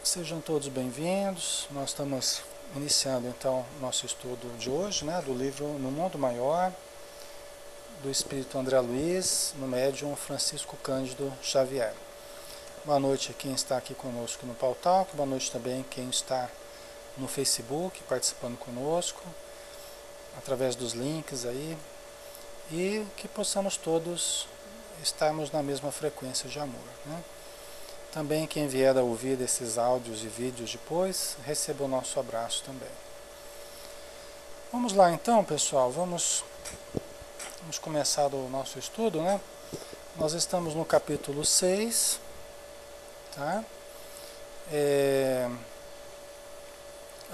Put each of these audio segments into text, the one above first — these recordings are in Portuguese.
Sejam todos bem-vindos. Nós estamos iniciando então nosso estudo de hoje, né, do livro No Mundo Maior, do Espírito André Luiz, no médium Francisco Cândido Xavier. Boa noite a quem está aqui conosco no Pautalk, boa noite também quem está no Facebook participando conosco, através dos links aí, e que possamos todos estarmos na mesma frequência de amor, né? Também quem vier a ouvir esses áudios e vídeos depois, receba o nosso abraço também. Vamos lá então, pessoal, vamos começar o nosso estudo, né? Nós estamos no capítulo 6, tá?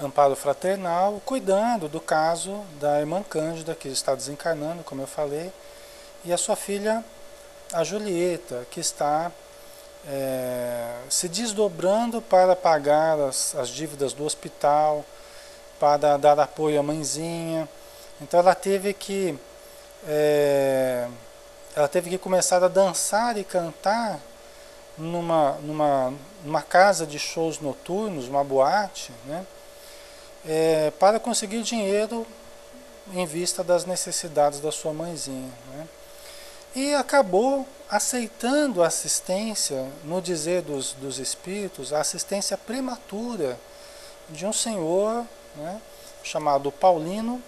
Amparo fraternal, cuidando do caso da irmã Cândida, que está desencarnando, como eu falei, e a sua filha, a Julieta, que está se desdobrando para pagar as dívidas do hospital, para dar apoio à mãezinha. Então ela teve que começar a dançar e cantar numa casa de shows noturnos, uma boate, né? Para conseguir dinheiro em vista das necessidades da sua mãezinha, né? E acabou aceitando a assistência, no dizer dos espíritos, a assistência prematura de um senhor, né, chamado Paulino,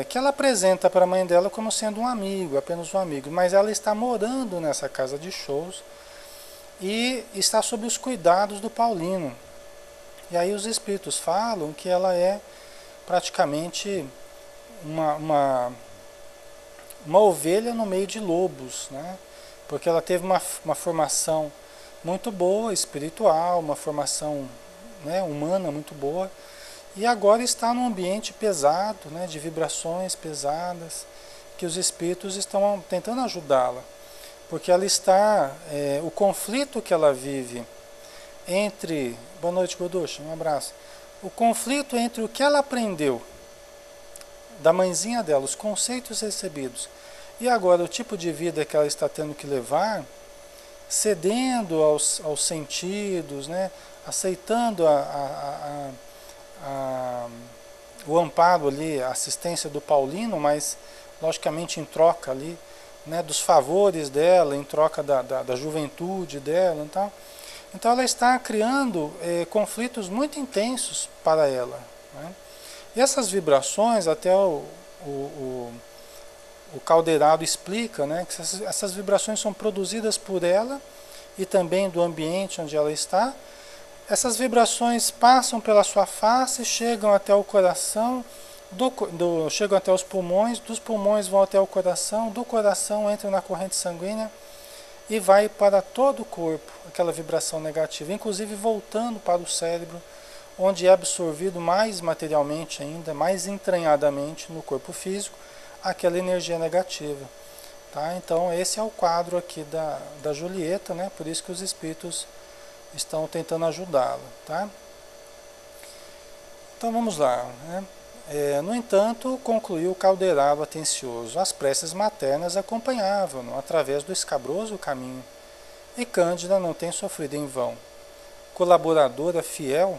que ela apresenta para a mãe dela como sendo um amigo, apenas um amigo, mas ela está morando nessa casa de shows e está sob os cuidados do Paulino. E aí os espíritos falam que ela é praticamente uma ovelha no meio de lobos, né? Porque ela teve uma formação muito boa, espiritual, uma formação, né, humana muito boa, e agora está num ambiente pesado, né, de vibrações pesadas, que os espíritos estão tentando ajudá-la, porque ela está, o conflito que ela vive entre, boa noite Goducha, um abraço, o conflito entre o que ela aprendeu da mãezinha dela, os conceitos recebidos, e agora o tipo de vida que ela está tendo que levar, cedendo aos sentidos, né? Aceitando o amparo ali, a assistência do Paulino, mas logicamente em troca ali, né, dos favores dela, em troca da juventude dela. Então ela está criando conflitos muito intensos para ela, né? E essas vibrações, até o Caldeirado explica, né, que essas vibrações são produzidas por ela e também do ambiente onde ela está. Essas vibrações passam pela sua face, chegam até o coração, chegam até os pulmões, dos pulmões vão até o coração, do coração entra na corrente sanguínea e vai para todo o corpo, aquela vibração negativa, inclusive voltando para o cérebro, onde é absorvido mais materialmente ainda, mais entranhadamente no corpo físico, aquela energia negativa. Tá? Então esse é o quadro aqui da Julieta, né? Por isso que os espíritos estão tentando ajudá-la. Tá? Então vamos lá. Né? No entanto, concluiu o Caldeirado atencioso, as preces maternas acompanhavam-no através do escabroso caminho, e Cândida não tem sofrido em vão. Colaboradora fiel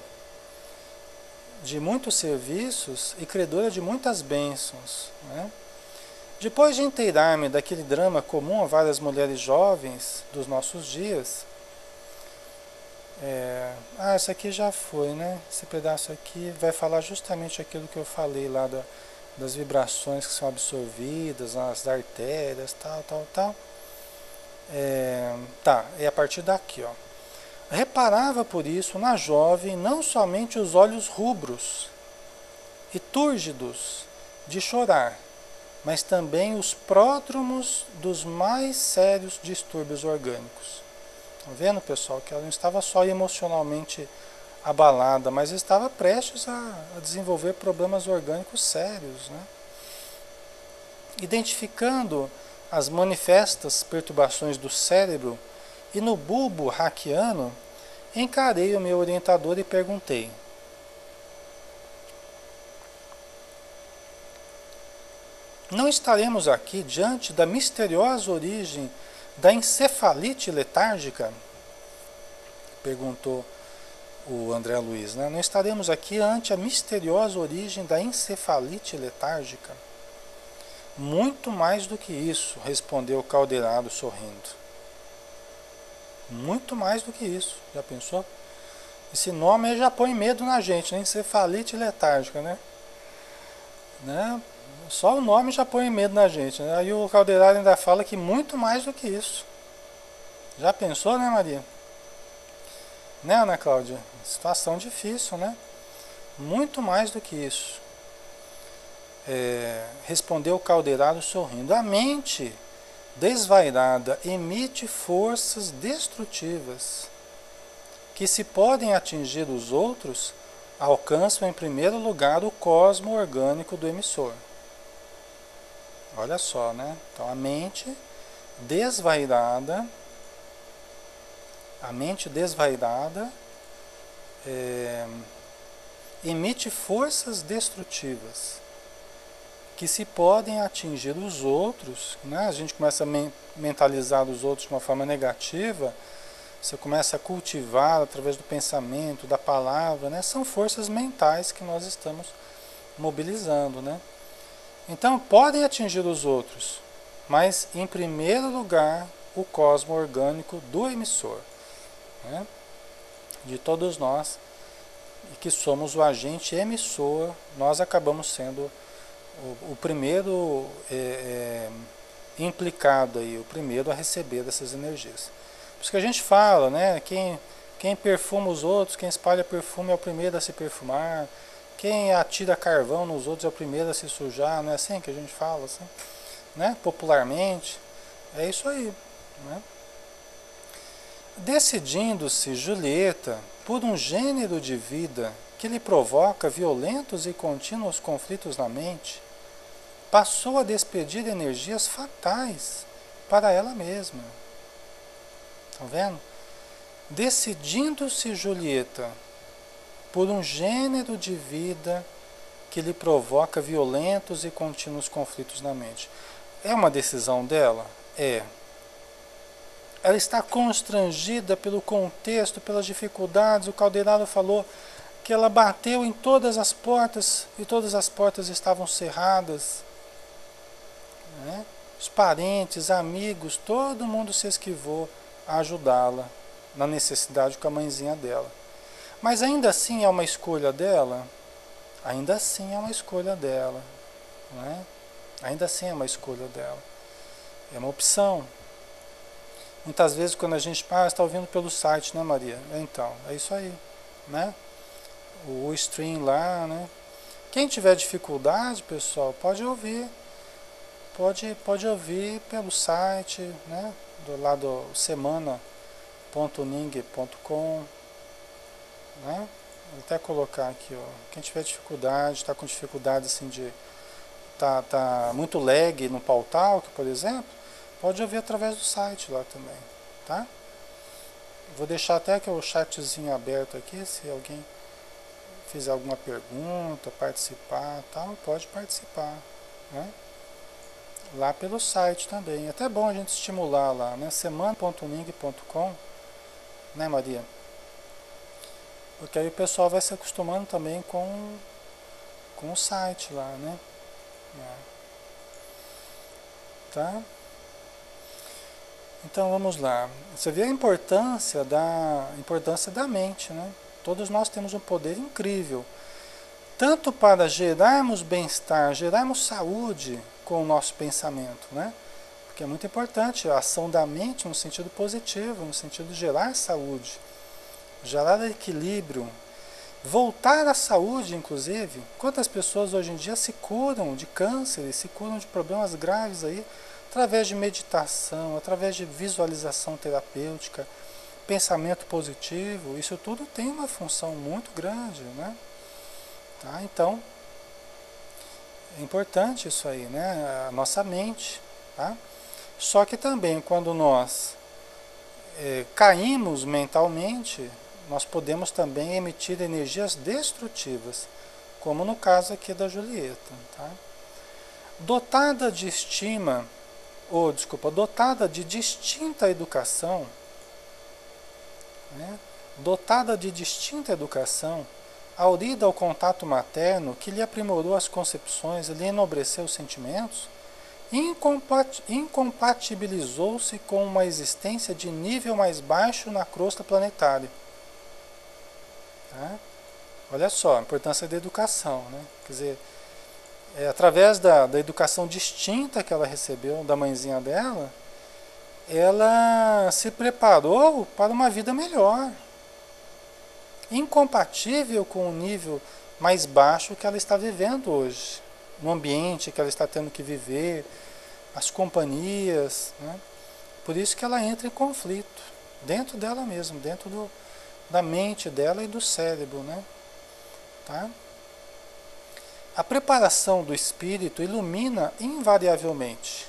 de muitos serviços e credora de muitas bênçãos, né? Depois de inteirar-me daquele drama comum a várias mulheres jovens dos nossos dias, isso aqui já foi, né? Esse pedaço aqui vai falar justamente aquilo que eu falei lá das vibrações que são absorvidas nas artérias, tal. É a partir daqui, ó. Reparava por isso na jovem não somente os olhos rubros e túrgidos de chorar, mas também os pródromos dos mais sérios distúrbios orgânicos. Estão vendo, pessoal, que ela não estava só emocionalmente abalada, mas estava prestes a desenvolver problemas orgânicos sérios, né? Identificando as manifestas perturbações do cérebro e no bulbo raquiano, encarei o meu orientador e perguntei: não estaremos aqui diante da misteriosa origem da encefalite letárgica? Perguntou o André Luiz, né? Não estaremos aqui ante a misteriosa origem da encefalite letárgica? Muito mais do que isso, respondeu Calderaro sorrindo. Muito mais do que isso, já pensou? Esse nome aí já põe medo na gente, né? Encefalite letárgica, né? Só o nome já põe medo na gente, né? Aí o Calderaro ainda fala que muito mais do que isso. Já pensou, né, Maria? Né, Ana Cláudia? Situação difícil, né? Muito mais do que isso. Respondeu Calderaro sorrindo. A mente desvairada emite forças destrutivas que, se podem atingir os outros, alcançam em primeiro lugar o cosmo orgânico do emissor. Olha só, né? Então a mente desvairada emite forças destrutivas que, se podem atingir os outros, né? A gente começa a mentalizar os outros de uma forma negativa, você começa a cultivar através do pensamento, da palavra, né? São forças mentais que nós estamos mobilizando, né? Então podem atingir os outros, mas em primeiro lugar o cosmo orgânico do emissor, né? De todos nós, que somos o agente emissor, nós acabamos sendo o primeiro implicado aí, o primeiro a receber dessas energias. Por isso que a gente fala, né? Quem perfuma os outros, quem espalha perfume é o primeiro a se perfumar. Quem atira carvão nos outros é o primeiro a se sujar, não é assim que a gente fala, assim, né? Popularmente. É isso aí, né? Decidindo-se Julieta por um gênero de vida que lhe provoca violentos e contínuos conflitos na mente, passou a despedir energias fatais para ela mesma. Estão vendo? Decidindo-se Julieta por um gênero de vida que lhe provoca violentos e contínuos conflitos na mente. É uma decisão dela? É. Ela está constrangida pelo contexto, pelas dificuldades. O Calderaro falou que ela bateu em todas as portas e todas as portas estavam cerradas, né? Os parentes, amigos, todo mundo se esquivou a ajudá-la na necessidade com a mãezinha dela. Mas ainda assim é uma escolha dela? Ainda assim é uma escolha dela, né? Ainda assim é uma escolha dela. É uma opção. Muitas vezes quando a gente está ouvindo pelo site, né, Maria? Então, é isso aí, né? O stream lá, né? Quem tiver dificuldade, pessoal, pode ouvir. Pode ouvir pelo site, né? Do lado semana.ning.com, né? Vou até colocar aqui, ó. Quem tiver dificuldade, está com dificuldade assim de tá muito lag no Pautalk, por exemplo, pode ouvir através do site lá também, tá? Vou deixar até que o chatzinho aberto aqui, se alguém fizer alguma pergunta, participar, tal, pode participar, né? Lá pelo site também. É até bom a gente estimular lá, né? semana.ning.com, né, Maria? Porque aí o pessoal vai se acostumando também com o site lá, né? Tá? Então vamos lá. Você vê a importância da mente, né? Todos nós temos um poder incrível, tanto para gerarmos bem-estar, gerarmos saúde com o nosso pensamento, né? Porque é muito importante a ação da mente no sentido positivo, no sentido de gerar saúde, gerar equilíbrio, voltar à saúde, inclusive. Quantas pessoas hoje em dia se curam de câncer, se curam de problemas graves aí, através de meditação, através de visualização terapêutica, pensamento positivo, isso tudo tem uma função muito grande, né? Tá? Então, é importante isso aí, né? A nossa mente, tá? Só que também quando nós caímos mentalmente, nós podemos também emitir energias destrutivas, como no caso aqui da Julieta, tá? Dotada de dotada de distinta educação, né? dotada de distinta educação, aurida ao contato materno que lhe aprimorou as concepções e lhe enobreceu os sentimentos, incompatibilizou-se com uma existência de nível mais baixo na crosta planetária. Tá? Olha só a importância da educação, né? Quer dizer, através da educação distinta que ela recebeu da mãezinha dela, ela se preparou para uma vida melhor, incompatível com o nível mais baixo que ela está vivendo hoje, no ambiente que ela está tendo que viver, as companhias, né? Por isso que ela entra em conflito, dentro dela mesma, dentro da mente dela e do cérebro, né? Tá? A preparação do espírito ilumina invariavelmente,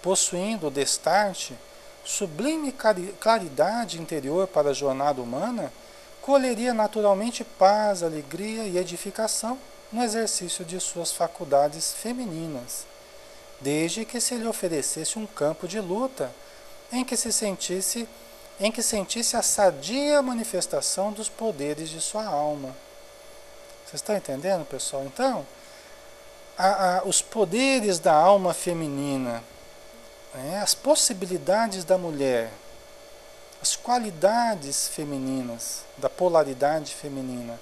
possuindo destarte sublime claridade interior para a jornada humana, colheria naturalmente paz, alegria e edificação no exercício de suas faculdades femininas, desde que se lhe oferecesse um campo de luta em que sentisse a sadia manifestação dos poderes de sua alma. Vocês estão entendendo, pessoal? Então, os poderes da alma feminina, as possibilidades da mulher, as qualidades femininas, da polaridade feminina.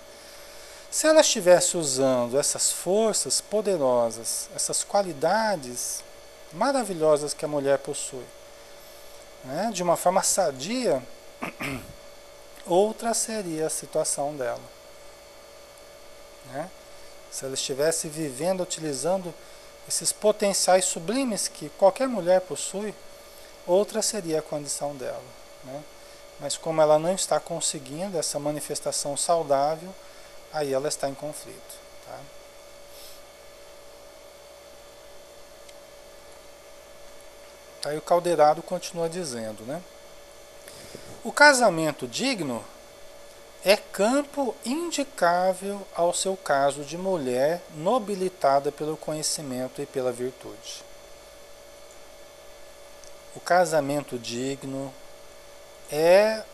Se ela estivesse usando essas forças poderosas, essas qualidades maravilhosas que a mulher possui, né, de uma forma sadia, outra seria a situação dela. Né? Se ela estivesse vivendo, utilizando esses potenciais sublimes que qualquer mulher possui, outra seria a condição dela. Né? Mas como ela não está conseguindo essa manifestação saudável, aí ela está em conflito. Tá? Aí o Calderaro continua dizendo, né? O casamento digno é campo indicável ao seu caso de mulher nobilitada pelo conhecimento e pela virtude. O casamento digno é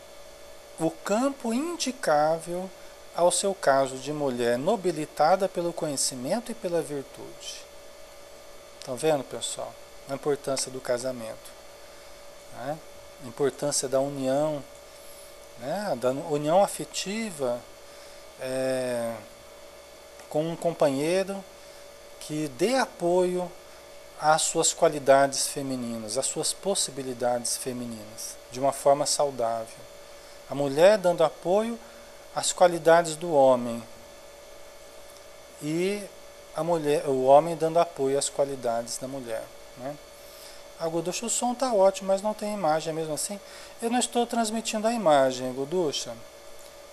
o campo indicável ao seu caso de mulher nobilitada pelo conhecimento e pela virtude. Estão vendo, pessoal? A importância do casamento, né? A importância da união, né? Da união afetiva com um companheiro que dê apoio às suas qualidades femininas, às suas possibilidades femininas, de uma forma saudável. A mulher dando apoio às qualidades do homem e o homem dando apoio às qualidades da mulher. Né? Guducha, o som está ótimo, mas não tem imagem mesmo assim. Eu não estou transmitindo a imagem, Guducha.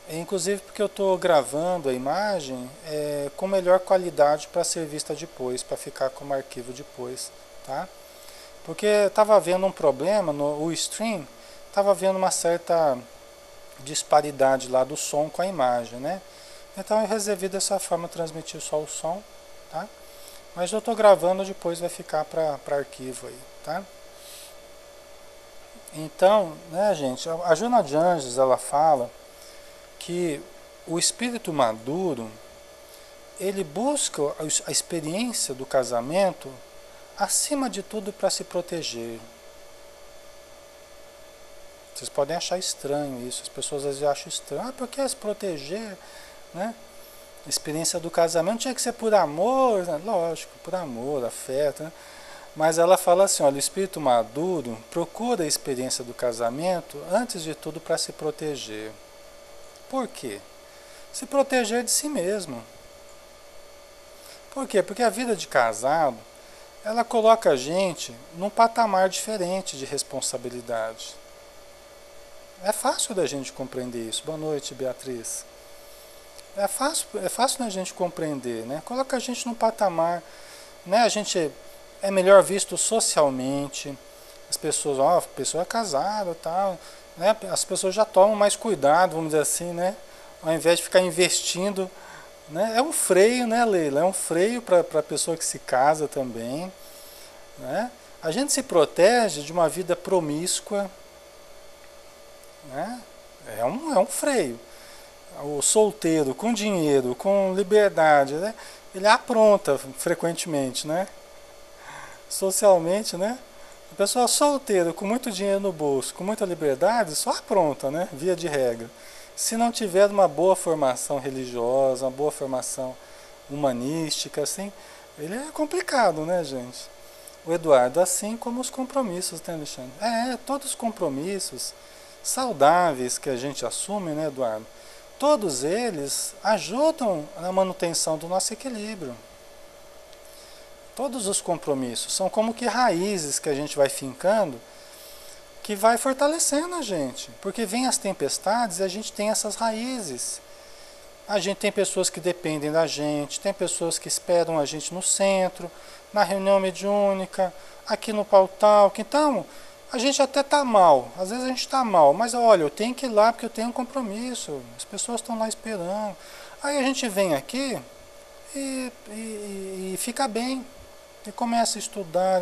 Inclusive porque eu estou gravando a imagem com melhor qualidade para ser vista depois, para ficar como arquivo depois. Tá? Porque estava havendo um problema no stream, estava havendo uma certa disparidade lá do som com a imagem, né? Então eu resolvi dessa forma transmitir só o som, tá? Mas eu estou gravando, depois vai ficar para arquivo aí, tá? Então, né, gente, a Joana de Anjos, ela fala que o espírito maduro, ele busca a experiência do casamento acima de tudo para se proteger. Vocês podem achar estranho isso, as pessoas às vezes acham estranho, por que se proteger, né? A experiência do casamento tinha que ser por amor, né? Lógico, por amor, afeto, né? Mas ela fala assim, olha, o espírito maduro procura a experiência do casamento antes de tudo para se proteger. Por quê? Se proteger de si mesmo. Por quê? Porque a vida de casado, ela coloca a gente num patamar diferente de responsabilidade. É fácil da gente compreender isso. Boa noite, Beatriz. É fácil da gente compreender, né? Coloca a gente num patamar, né? A gente é melhor visto socialmente. As pessoas, a pessoa é casada, tal, né? As pessoas já tomam mais cuidado, vamos dizer assim, né? Ao invés de ficar investindo, né? É um freio, né, Leila? É um freio para a pessoa que se casa também, né? A gente se protege de uma vida promíscua, né? É um freio. O solteiro com dinheiro, com liberdade, né? Ele apronta frequentemente, né? Socialmente, né? A pessoa solteira, com muito dinheiro no bolso, com muita liberdade, só apronta, né? Via de regra. Se não tiver uma boa formação religiosa, uma boa formação humanística, assim, ele é complicado, né, gente? O Eduardo, assim como os compromissos, né, Alexandre? Todos os compromissos saudáveis que a gente assume, né, Eduardo? Todos eles ajudam na manutenção do nosso equilíbrio. Todos os compromissos são como que raízes que a gente vai fincando, que vai fortalecendo a gente. Porque vem as tempestades e a gente tem essas raízes. A gente tem pessoas que dependem da gente, tem pessoas que esperam a gente no centro, na reunião mediúnica, aqui no pautal. Então, a gente até está mal, às vezes a gente está mal, mas olha, eu tenho que ir lá porque eu tenho um compromisso, as pessoas estão lá esperando. Aí a gente vem aqui e fica bem, e começa a estudar,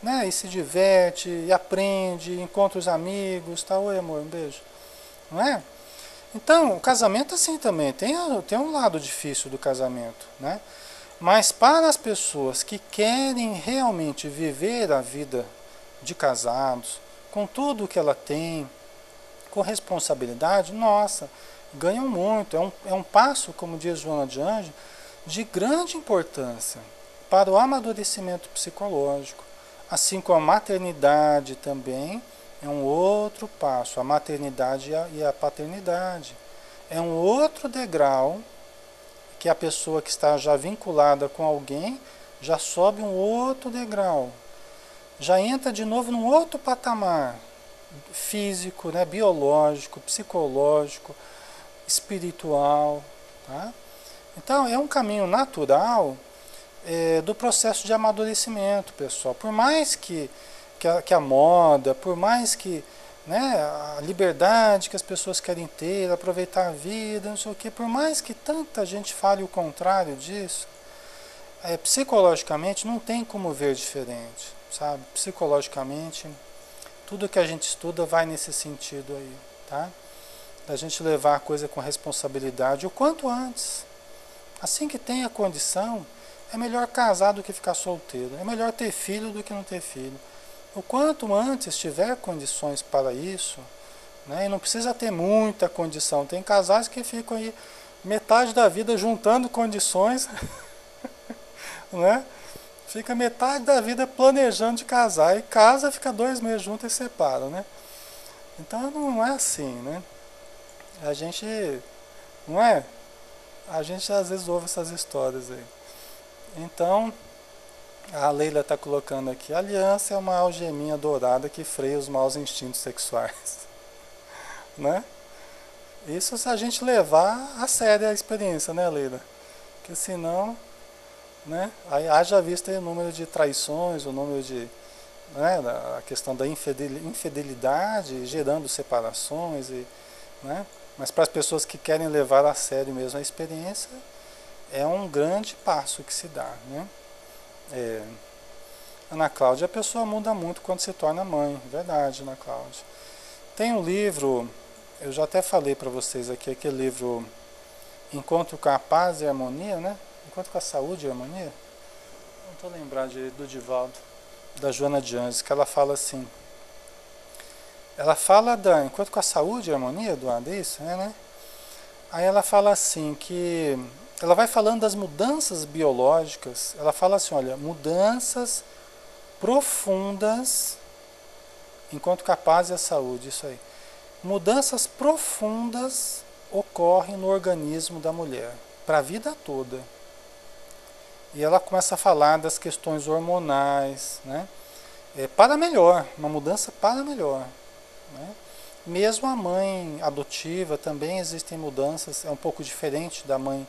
né, e se diverte, e aprende, encontra os amigos, tá? Oi, amor, um beijo. Não é? Então, o casamento assim também, tem um lado difícil do casamento, né? Mas para as pessoas que querem realmente viver a vida de casados, com tudo que ela tem, com responsabilidade, nossa, ganham muito. É um passo, como diz Joana de Anjos, de grande importância para o amadurecimento psicológico. Assim como a maternidade também é um outro passo, a maternidade e a paternidade. É um outro degrau que a pessoa que está já vinculada com alguém já sobe um outro degrau. Já entra de novo num outro patamar físico, né, biológico, psicológico, espiritual. Tá? Então, é um caminho natural do processo de amadurecimento, pessoal. Por mais que a moda, por mais que, né, a liberdade que as pessoas querem ter, aproveitar a vida, não sei o quê, por mais que tanta gente fale o contrário disso, psicologicamente não tem como ver diferente, sabe? Psicologicamente, tudo que a gente estuda vai nesse sentido aí, tá? Da gente levar a coisa com responsabilidade o quanto antes. Assim que tem a condição, é melhor casar do que ficar solteiro. É melhor ter filho do que não ter filho. O quanto antes tiver condições para isso, né, e não precisa ter muita condição. Tem casais que ficam aí metade da vida juntando condições, né? Fica metade da vida planejando de casar e casa, fica 2 meses junto e separa, né? Então não é assim, né? A gente, não é? A gente às vezes ouve essas histórias aí. Então, a Leila está colocando aqui, a aliança é uma algeminha dourada que freia os maus instintos sexuais. Né? Isso se a gente levar a sério a experiência, né, Leila? Porque senão, né, aí haja vista aí o número de traições, o número de, né, a questão da infidelidade gerando separações, né? Mas para as pessoas que querem levar a sério mesmo a experiência, é um grande passo que se dá, né? Ana Cláudia, a pessoa muda muito quando se torna mãe, verdade, Ana Cláudia. Tem um livro, eu já até falei para vocês aqui, aquele livro Encontro com a Paz e Harmonia, né? Encontro com a Saúde e Harmonia. Não estou lembrado do Divaldo, da Joana de Anjos, que ela fala assim. Ela fala da Encontro com a Saúde e Harmonia, Eduardo, é isso, né? Aí ela fala assim que ela vai falando das mudanças biológicas. Ela fala assim, olha, mudanças profundas, enquanto com a paz e a saúde, isso aí. Mudanças profundas ocorrem no organismo da mulher, para a vida toda. E ela começa a falar das questões hormonais, né? Para melhor, uma mudança para melhor. Né? Mesmo a mãe adotiva também existem mudanças, é um pouco diferente da mãe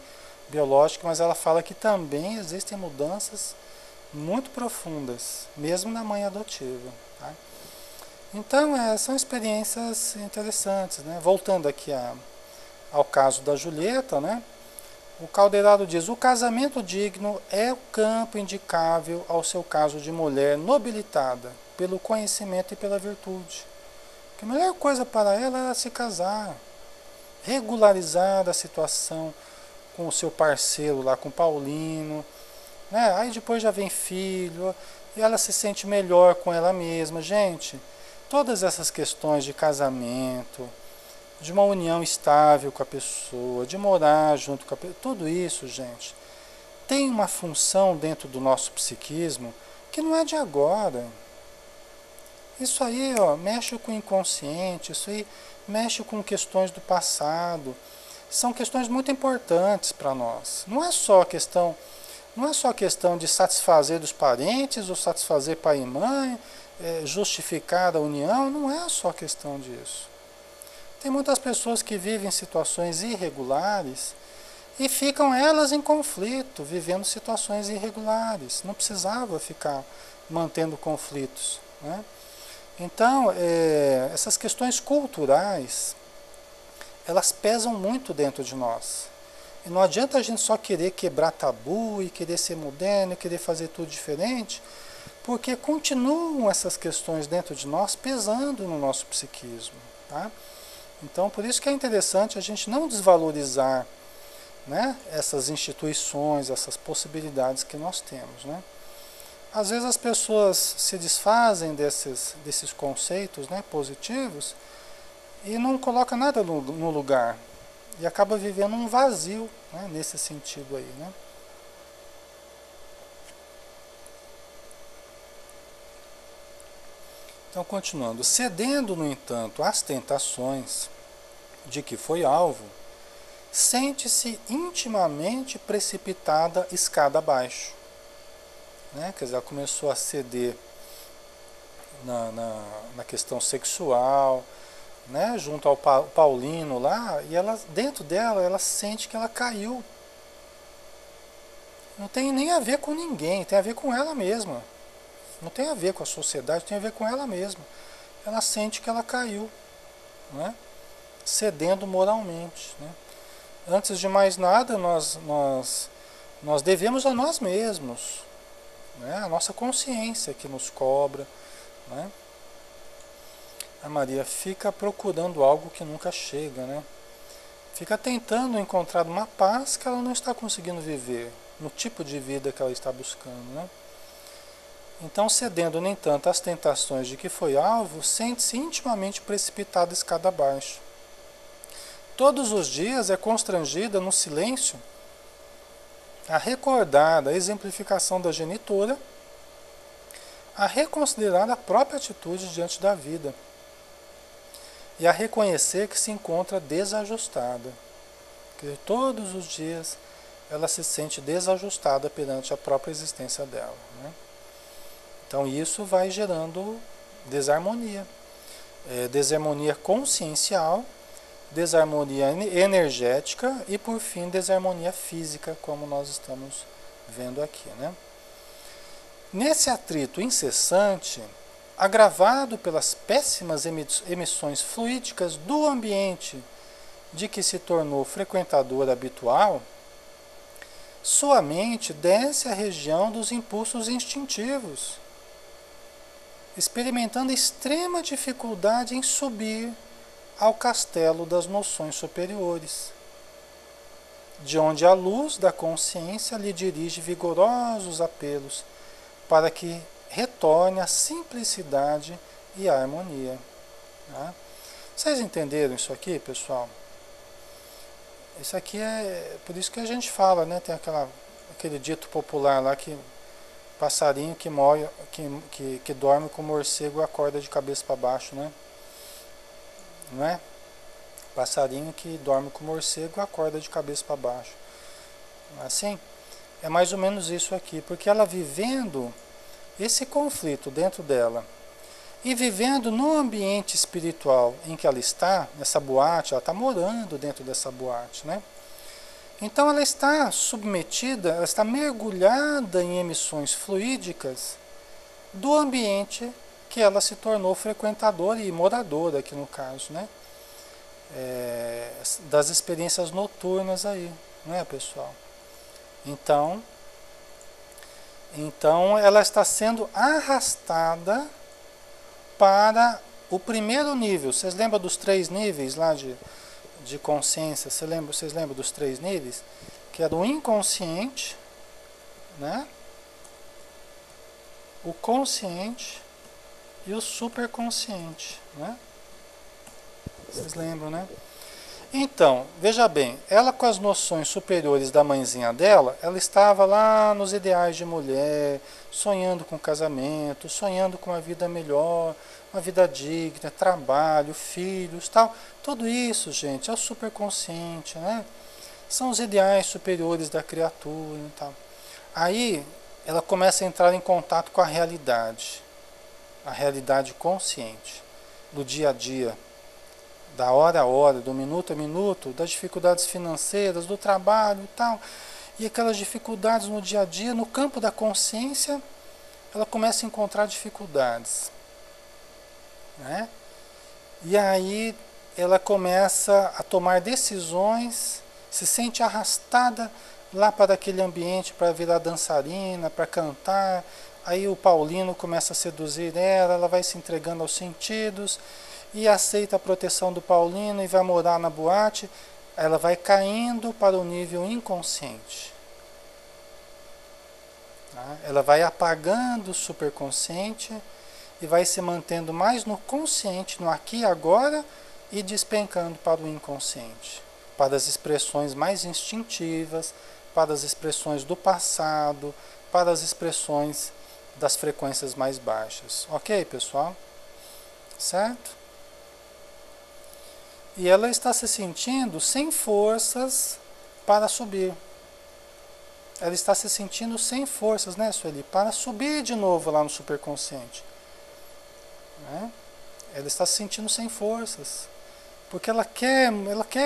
biológica, mas ela fala que também existem mudanças muito profundas, mesmo na mãe adotiva. Tá? Então, são experiências interessantes. Né? Voltando aqui ao caso da Julieta, né? O Caldeirado diz, o casamento digno é o campo indicável ao seu caso de mulher nobilitada pelo conhecimento e pela virtude. Que a melhor coisa para ela era se casar, regularizar a situação com o seu parceiro lá, com o Paulino, né? Aí depois já vem filho, e ela se sente melhor com ela mesma. Gente, todas essas questões de casamento, de uma união estável com a pessoa, de morar junto com a pessoa, tudo isso, gente, tem uma função dentro do nosso psiquismo que não é de agora. Isso aí, ó, mexe com o inconsciente, isso aí mexe com questões do passado. São questões muito importantes para nós. Não é só questão de satisfazer dos parentes ou satisfazer pai e mãe, justificar a união, não é só questão disso. Tem muitas pessoas que vivem situações irregulares e ficam elas em conflito, vivendo situações irregulares. Não precisava ficar mantendo conflitos, né? Então, essas questões culturais, elas pesam muito dentro de nós. E não adianta a gente só querer quebrar tabu e querer ser moderno e querer fazer tudo diferente, porque continuam essas questões dentro de nós pesando no nosso psiquismo, tá? Então, por isso que é interessante a gente não desvalorizar, né, essas instituições, essas possibilidades que nós temos, né? Às vezes as pessoas se desfazem desses conceitos, né, positivos e não colocam nada no lugar. E acaba vivendo um vazio, né, nesse sentido aí, né? Então, continuando. Cedendo, no entanto, às tentações de que foi alvo, sente-se intimamente precipitada escada abaixo. Né? Quer dizer, ela começou a ceder na questão sexual, né? Junto ao Paulino lá, e ela, dentro dela, ela sente que ela caiu. Não tem nem a ver com ninguém, tem a ver com ela mesma. Não tem a ver com a sociedade, tem a ver com ela mesma. Ela sente que ela caiu, né? Cedendo moralmente, né? Antes de mais nada, nós devemos a nós mesmos, né? A nossa consciência que nos cobra, né? A Maria fica procurando algo que nunca chega, né? Fica tentando encontrar uma paz que ela não está conseguindo viver, no tipo de vida que ela está buscando, né? Então, cedendo, nem tanto, às tentações de que foi alvo, sente-se intimamente precipitada escada abaixo. Todos os dias é constrangida no silêncio a recordar a exemplificação da genitora, a reconsiderar a própria atitude diante da vida e a reconhecer que se encontra desajustada. Que todos os dias ela se sente desajustada perante a própria existência dela, né? Então isso vai gerando desarmonia. Desarmonia consciencial, desarmonia energética e, por fim, desarmonia física, como nós estamos vendo aqui, né? Nesse atrito incessante, agravado pelas péssimas emissões fluídicas do ambiente de que se tornou frequentadora habitual, sua mente desce à região dos impulsos instintivos, experimentando extrema dificuldade em subir ao castelo das noções superiores, de onde a luz da consciência lhe dirige vigorosos apelos para que retorne à simplicidade e à harmonia. Tá? Vocês entenderam isso aqui, pessoal? Isso aqui é por isso que a gente fala, né? Tem aquele dito popular lá que passarinho que dorme com morcego acorda de cabeça para baixo, né? Não é? Passarinho que dorme com morcego acorda de cabeça para baixo. Assim, é mais ou menos isso aqui, porque ela vivendo esse conflito dentro dela e vivendo no ambiente espiritual em que ela está, nessa boate, ela está morando dentro dessa boate, né? Então ela está submetida, ela está mergulhada em emissões fluídicas do ambiente que ela se tornou frequentadora e moradora, aqui no caso, né? Das experiências noturnas aí, não é, pessoal? Então ela está sendo arrastada para O primeiro nível, vocês lembram dos 3 níveis lá de consciência? Vocês lembram dos 3 níveis? Que era o inconsciente, né? O consciente e o superconsciente, né? Vocês lembram, né? Então, veja bem, ela com as noções superiores da mãezinha dela, ela estava lá nos ideais de mulher, sonhando com casamento, sonhando com uma vida melhor, uma vida digna, trabalho, filhos, tal. Tudo isso, gente, é o superconsciente, né? São os ideais superiores da criatura e tal. Aí, ela começa a entrar em contato com a realidade consciente, do dia a dia, da hora a hora, do minuto a minuto, das dificuldades financeiras, do trabalho e tal. E aquelas dificuldades no dia a dia, no campo da consciência, ela começa a encontrar dificuldades, né? E aí ela começa a tomar decisões, se sente arrastada lá para aquele ambiente para virar dançarina, para cantar. Aí o Paulino começa a seduzir ela, ela vai se entregando aos sentidos e aceita a proteção do Paulino e vai morar na boate. Ela vai caindo para o nível inconsciente. Tá? Ela vai apagando o superconsciente e vai se mantendo mais no consciente, no aqui e agora, e despencando para o inconsciente, para as expressões mais instintivas, para as expressões do passado, para as expressões das frequências mais baixas. Ok, pessoal? Certo? E ela está se sentindo sem forças para subir. Ela está se sentindo sem forças, né, Sueli? Para subir de novo lá no superconsciente. Né? Ela está se sentindo sem forças. Porque ela quer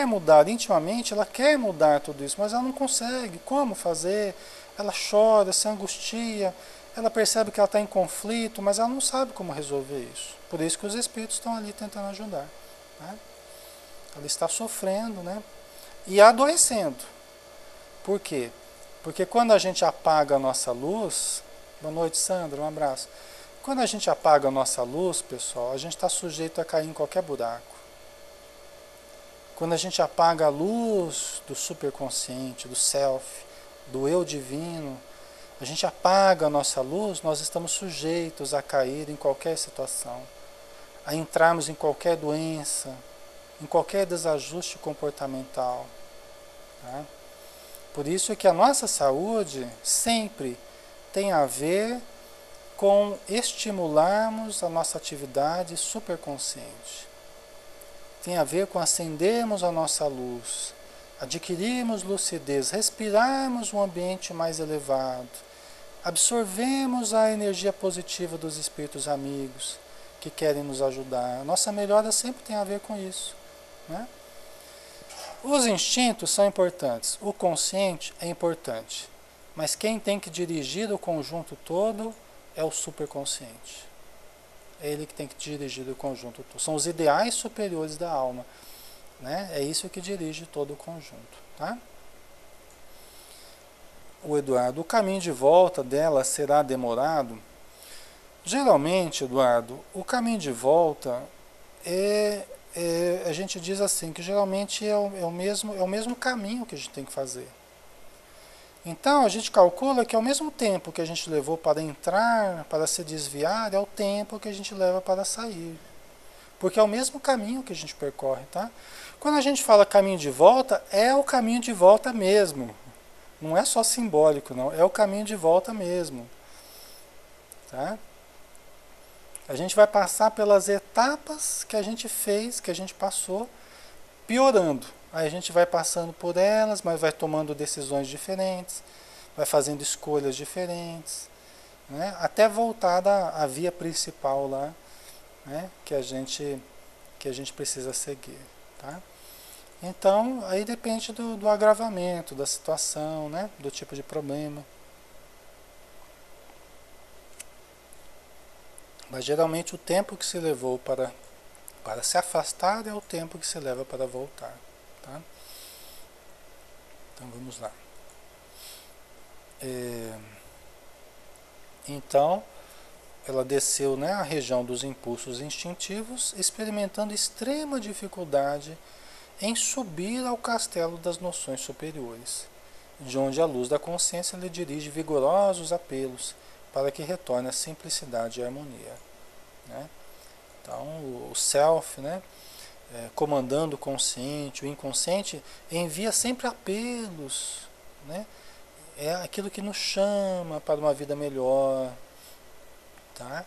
mudar intimamente, ela quer mudar tudo isso, mas ela não consegue. Como fazer? Ela chora, se angustia, ela percebe que ela está em conflito, mas ela não sabe como resolver isso. Por isso que os espíritos estão ali tentando ajudar. Né? Ela está sofrendo, né? E adoecendo. Por quê? Porque quando a gente apaga a nossa luz... Boa noite, Sandra, um abraço. Quando a gente apaga a nossa luz, pessoal, a gente está sujeito a cair em qualquer buraco. Quando a gente apaga a luz do superconsciente, do self, do eu divino, a gente apaga a nossa luz, nós estamos sujeitos a cair em qualquer situação, a entrarmos em qualquer doença, em qualquer desajuste comportamental. Tá? Por isso é que a nossa saúde sempre tem a ver com estimularmos a nossa atividade superconsciente. Tem a ver com acendermos a nossa luz, adquirirmos lucidez, respirarmos um ambiente mais elevado, absorvemos a energia positiva dos espíritos amigos que querem nos ajudar. A nossa melhora sempre tem a ver com isso. Né? Os instintos são importantes, o consciente é importante, mas quem tem que dirigir o conjunto todo é o superconsciente. É ele que tem que dirigir o conjunto todo. São os ideais superiores da alma. Né? É isso que dirige todo o conjunto. Tá? O Eduardo, o caminho de volta dela será demorado? Geralmente, Eduardo, o caminho de volta a gente diz assim, que geralmente é o mesmo caminho que a gente tem que fazer. Então, a gente calcula que ao mesmo tempo que a gente levou para entrar, para se desviar, é o tempo que a gente leva para sair. Porque é o mesmo caminho que a gente percorre, tá? Quando a gente fala caminho de volta, é o caminho de volta mesmo. Não é só simbólico, não. É o caminho de volta mesmo. Tá? A gente vai passar pelas etapas que a gente fez, que a gente passou, piorando. Aí a gente vai passando por elas, mas vai tomando decisões diferentes, vai fazendo escolhas diferentes, né? Até voltar à via principal lá, né? que a gente precisa seguir. Tá? Então, aí depende do agravamento, da situação, né? Do tipo de problema. Mas geralmente o tempo que se levou para se afastar é o tempo que se leva para voltar. Tá? Então vamos lá. Então, ela desceu, né, à região dos impulsos instintivos, experimentando extrema dificuldade em subir ao castelo das noções superiores, de onde a luz da consciência lhe dirige vigorosos apelos para que retorne à simplicidade e harmonia, né? Então, o self, né, comandando o consciente, o inconsciente, envia sempre apelos, né? É aquilo que nos chama para uma vida melhor, tá?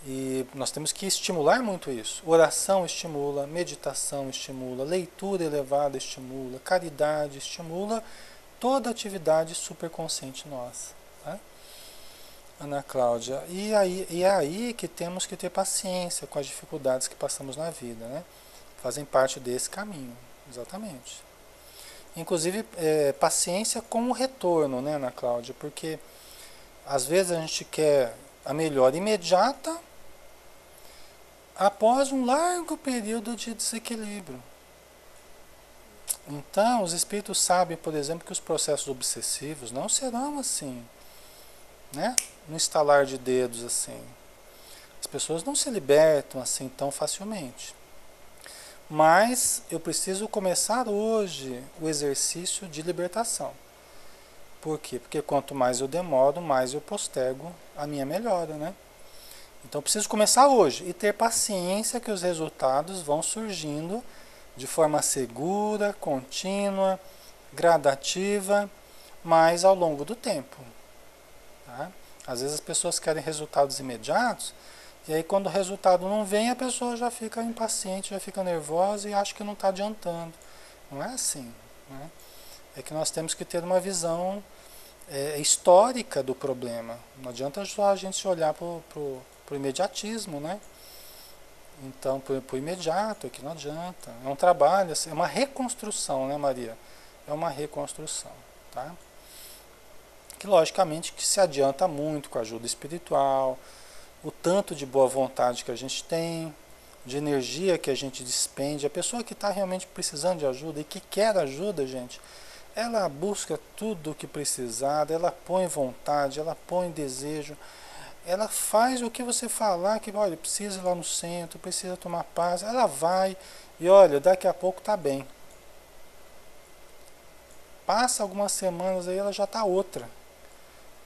E nós temos que estimular muito isso. Oração estimula, meditação estimula, leitura elevada estimula, caridade estimula toda atividade superconsciente nossa, tá? Ana Cláudia, e é aí que temos que ter paciência com as dificuldades que passamos na vida, né? Fazem parte desse caminho, exatamente. Inclusive, paciência com o retorno, né, Ana Cláudia? Porque às vezes a gente quer a melhora imediata após um largo período de desequilíbrio. Então, os espíritos sabem, por exemplo, que os processos obsessivos não serão assim, né? No estalar de dedos assim. As pessoas não se libertam assim tão facilmente. Mas eu preciso começar hoje o exercício de libertação. Por quê? Porque quanto mais eu demoro, mais eu postergo a minha melhora, né? Então eu preciso começar hoje e ter paciência que os resultados vão surgindo de forma segura, contínua, gradativa, mas ao longo do tempo, tá? Às vezes as pessoas querem resultados imediatos, e aí quando o resultado não vem, a pessoa já fica impaciente, já fica nervosa e acha que não está adiantando. Não é assim, né? É que nós temos que ter uma visão histórica do problema. Não adianta só a gente olhar para o imediatismo, né? Então, para o imediato, é que não adianta. É um trabalho, é uma reconstrução, né, Maria? É uma reconstrução, tá? Que logicamente que se adianta muito com a ajuda espiritual, o tanto de boa vontade que a gente tem, de energia que a gente despende. A pessoa que está realmente precisando de ajuda e que quer ajuda, gente, ela busca tudo o que precisar, ela põe vontade, ela põe desejo, ela faz o que você falar, que olha, precisa ir lá no centro, precisa tomar paz, ela vai e olha, daqui a pouco está bem. Passa algumas semanas aí, ela já está outra.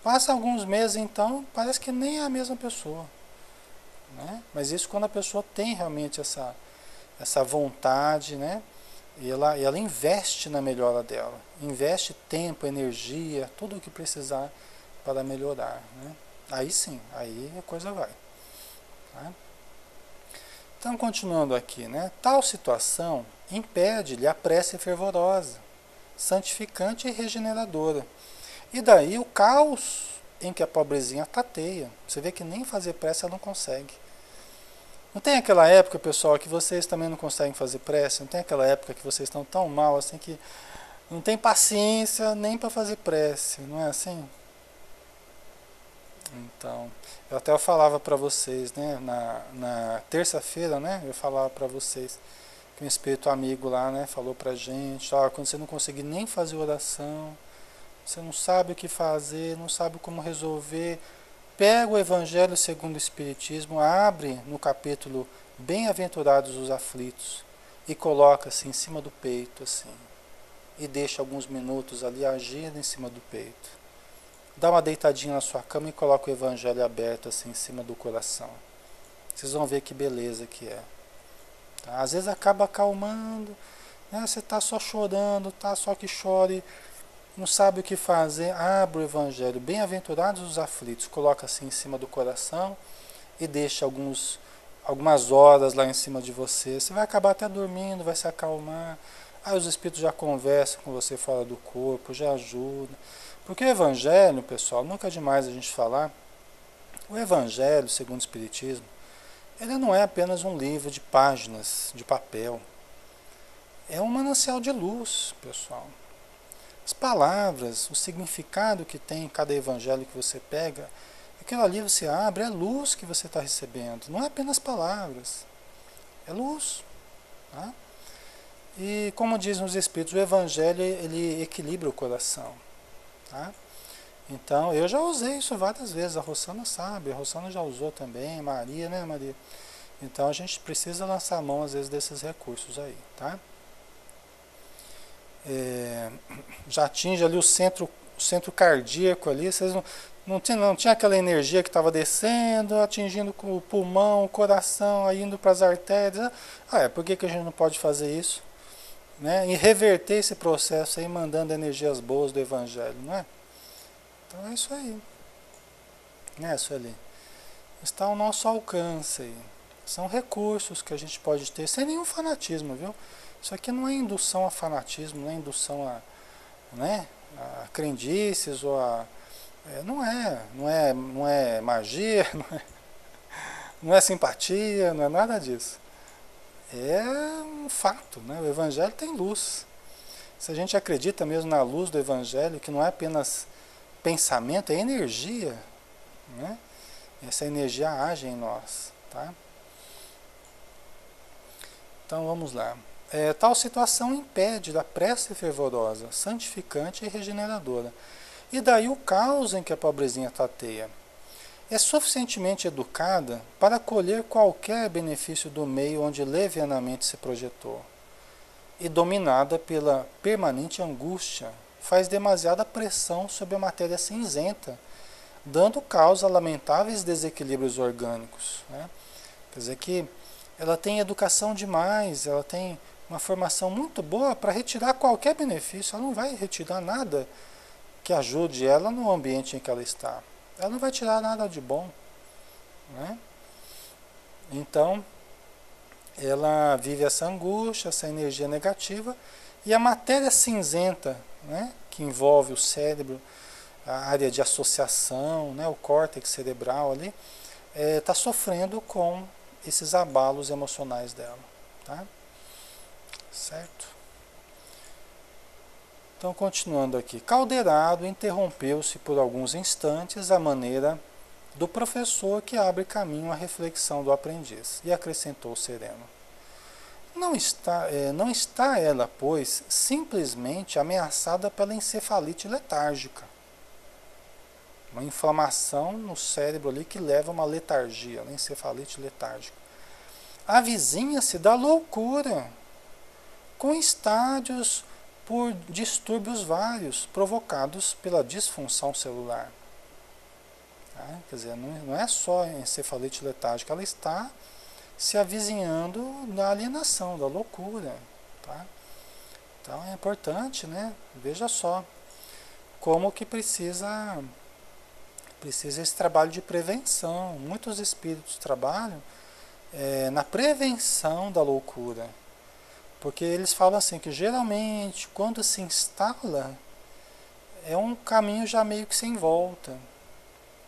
Passa alguns meses, então, parece que nem é a mesma pessoa, né? Mas isso quando a pessoa tem realmente essa vontade, né? E ela investe na melhora dela. Investe tempo, energia, tudo o que precisar para melhorar, né? Aí sim, aí a coisa vai, tá? Então, continuando aqui, né? Tal situação impede-lhe a prece fervorosa, santificante e regeneradora. E daí o caos em que a pobrezinha tateia. Você vê que nem fazer prece ela não consegue. Não tem aquela época, pessoal, que vocês também não conseguem fazer prece? Não tem aquela época que vocês estão tão mal assim que não tem paciência nem para fazer prece, não é assim? Então, eu até falava para vocês, né, na terça-feira, né, eu falava para vocês que um espírito amigo lá, né, falou pra gente, ó, quando você não conseguir nem fazer oração, você não sabe o que fazer, não sabe como resolver, pega o Evangelho segundo o Espiritismo, abre no capítulo Bem-aventurados os aflitos e coloca assim em cima do peito, assim, e deixa alguns minutos ali agindo em cima do peito. Dá uma deitadinha na sua cama e coloca o Evangelho aberto assim em cima do coração. Vocês vão ver que beleza que é. Tá? Às vezes acaba acalmando, né? Você está só chorando, tá só que chore, não sabe o que fazer, abre o Evangelho, bem-aventurados os aflitos, coloca assim em cima do coração e deixa algumas horas lá em cima de você. Você vai acabar até dormindo, vai se acalmar. Aí os espíritos já conversam com você fora do corpo, já ajudam. Porque o Evangelho, pessoal, nunca é demais a gente falar, o Evangelho, segundo o Espiritismo, ele não é apenas um livro de páginas, de papel. É um manancial de luz, pessoal. As palavras, o significado que tem em cada evangelho que você pega, aquilo ali você abre, é luz que você está recebendo. Não é apenas palavras, é luz. Tá? E como dizem os Espíritos, o evangelho ele equilibra o coração. Tá? Então, eu já usei isso várias vezes, a Rossana sabe, a Rossana já usou também, Maria, né, Maria? Então, a gente precisa lançar a mão, às vezes, desses recursos aí, tá? É, já atinge ali o centro cardíaco ali, vocês não tinha aquela energia que estava descendo, atingindo o pulmão, o coração, aí indo para as artérias. Por que a gente não pode fazer isso? Né? E reverter esse processo aí, mandando energias boas do Evangelho, não é? Então é isso aí, né, Sueli? Está ao nosso alcance aí. São recursos que a gente pode ter sem nenhum fanatismo, viu? Isso aqui não é indução a fanatismo, não é indução a, né, a crendices ou a... não é magia, não é simpatia, não é nada disso. É um fato, né? O Evangelho tem luz. Se a gente acredita mesmo na luz do Evangelho, que não é apenas pensamento, é energia, né? Essa energia age em nós, tá? Então vamos lá. Tal situação impede da prece fervorosa, santificante e regeneradora. E daí o caos em que a pobrezinha tateia. É suficientemente educada para colher qualquer benefício do meio onde levianamente se projetou. E dominada pela permanente angústia, faz demasiada pressão sobre a matéria cinzenta, dando causa a lamentáveis desequilíbrios orgânicos. Né? Quer dizer que ela tem educação demais, ela tem uma formação muito boa para retirar qualquer benefício, ela não vai retirar nada que ajude ela no ambiente em que ela está. Ela não vai tirar nada de bom. Né? Então, ela vive essa angústia, essa energia negativa, e a matéria cinzenta, né, que envolve o cérebro, a área de associação, né, o córtex cerebral ali, está sofrendo com esses abalos emocionais dela. Tá? Certo? Então, continuando aqui. Caldeirado interrompeu-se por alguns instantes à maneira do professor que abre caminho à reflexão do aprendiz, e acrescentou sereno. Não está ela, pois, simplesmente ameaçada pela encefalite letárgica. Uma inflamação no cérebro ali que leva a uma letargia, uma encefalite letárgica. Avizinha-se da loucura, com estádios por distúrbios vários provocados pela disfunção celular. Tá? Quer dizer, não é só encefalite letárgica, ela está se avizinhando da alienação, da loucura. Tá? Então é importante, né? Veja só como que precisa esse trabalho de prevenção. Muitos espíritos trabalham na prevenção da loucura. Porque eles falam assim, que geralmente quando se instala, é um caminho já meio que sem volta.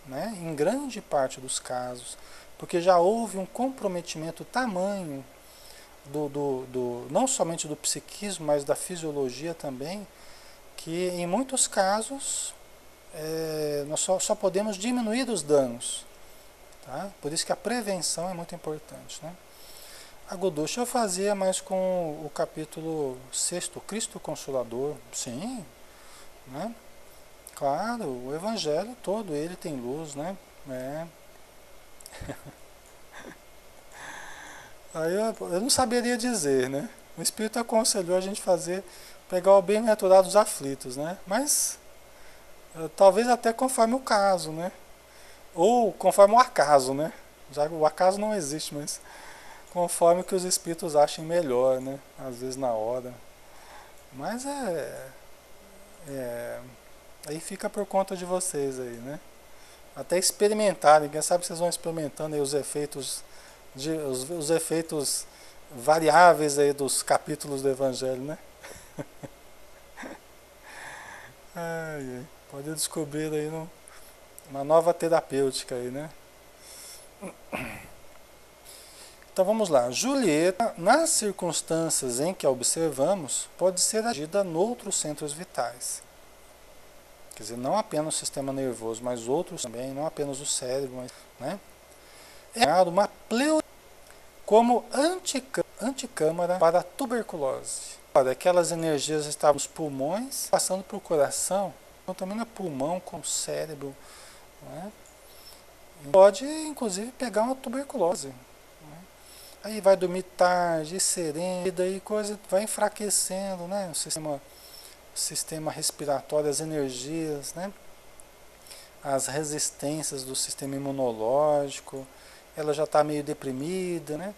Né? Em grande parte dos casos. Porque já houve um comprometimento tamanho não somente do psiquismo, mas da fisiologia também, que em muitos casos nós só podemos diminuir os danos. Tá? Por isso que a prevenção é muito importante. Né? Agoduxa, eu fazia mais com o capítulo 6º, Cristo Consolador. Sim, né? Claro, o Evangelho todo, ele tem luz, né? Aí eu não saberia dizer, né? O Espírito aconselhou a gente pegar o bem-aventurado dos aflitos, né? Mas talvez até conforme o caso, né? Ou conforme o acaso, né? Já o acaso não existe, mas conforme que os espíritos achem melhor, né? Às vezes na hora. Mas aí fica por conta de vocês aí, né? Até experimentarem, quem sabe vocês vão experimentando aí os efeitos variáveis aí dos capítulos do Evangelho, né? Pode descobrir aí uma nova terapêutica aí, né? Então vamos lá. Julieta, nas circunstâncias em que a observamos, pode ser agida noutros centros vitais. Quer dizer, não apenas o sistema nervoso, mas outros também, não apenas o cérebro, mas, né? É uma pleura como anticâmara para a tuberculose. Aquelas energias estavam nos pulmões, passando para o coração, contamina pulmão com o cérebro, né? Pode, inclusive, pegar uma tuberculose. Né? Aí vai dormir tarde, sereno, e daí coisa vai enfraquecendo, né? O sistema respiratório, as energias, né? As resistências do sistema imunológico, ela já está meio deprimida, né?